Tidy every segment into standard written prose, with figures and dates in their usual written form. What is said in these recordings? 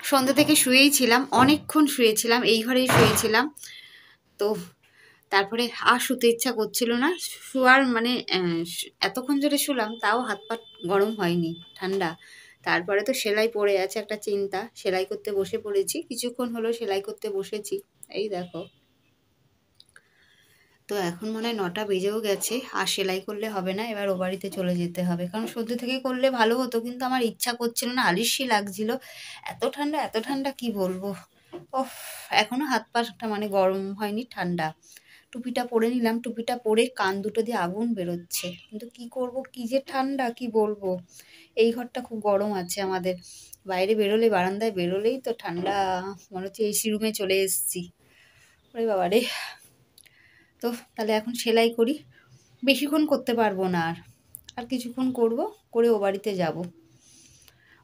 সন্ধ্যা থেকে শুয়েই ছিলাম, অনেকক্ষণ শুয়েছিলাম, এই ঘরেই শুয়েছিলাম। তো তারপরে আর শুতে ইচ্ছা করছিল না। শোয়ার মানে এতক্ষণ ধরে শুলাম, তাও হাত পা গরম হয়নি, ঠান্ডা। তারপরে তো সেলাই পড়ে আছে, একটা চিন্তা। সেলাই করতে বসে পড়েছি, কিছুক্ষণ হলো সেলাই করতে বসেছি। এই দেখো, তো এখন মনে হয় 9টা বেজেও গেছে। আর সেলাই করলে হবে না, এবার ও বাড়িতে চলে যেতে হবে। কারণ সন্ধ্যে থেকে করলে ভালো হতো, কিন্তু আমার ইচ্ছা করছিল না, আলিস্যি লাগছিল। এত ঠান্ডা, এত ঠান্ডা, কি বলবো। ওফ, এখনো হাত পাটা মানে গরম হয়নি, ঠান্ডা। টুপিটা পরে নিলাম, টুপিটা পরে কান দুটো দিয়ে আগুন বেরোচ্ছে, কিন্তু কি করব, কি যে ঠান্ডা, কি বলবো। এই ঘরটা খুব গরম আছে আমাদের। বাইরে বেরোলে, বারান্দায় বেরোলেই তো ঠান্ডা, মনে হচ্ছে এসি রুমে চলে এসেছি। ওরে বাবা রে। তো তাহলে এখন সেলাই করি, বেশিক্ষণ করতে পারবো না। আর আর কিছুক্ষণ করব, করে ও বাড়িতে যাব।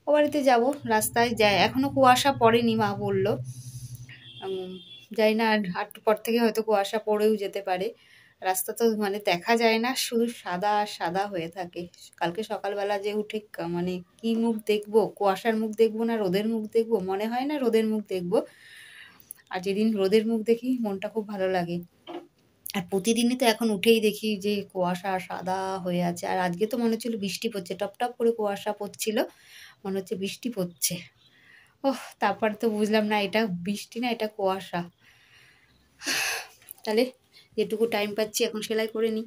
ও বাড়িতে যাব, রাস্তায় যায়, এখনো কুয়াশা পড়েনি, মা বলল। যাই না, আর একটু পর থেকে হয়তো কুয়াশা পড়েও যেতে পারে। রাস্তা তো মানে দেখা যায় না, শুধু সাদা আর সাদা হয়ে থাকে। কালকে সকালবেলা যে উঠে মানে কি মুখ দেখবো, কুয়াশার মুখ দেখবো না রোদের মুখ দেখবো, মনে হয় না রোদের মুখ দেখবো। আর যেদিন রোদের মুখ দেখি, মনটা খুব ভালো লাগে। আর প্রতিদিনই তো এখন উঠেই দেখি যে কুয়াশা সাদা হয়ে আছে। আর আজকে তো মনে হচ্ছিল বৃষ্টি পড়ছে, টপ টপ করে কুয়াশা পড়ছিল, মনে হচ্ছে বৃষ্টি পড়ছে। ওহ, তারপর তো বুঝলাম না, এটা বৃষ্টি না, এটা কুয়াশা। তাহলে যেটুকু টাইম পাচ্ছি এখন সেলাই করে নিই।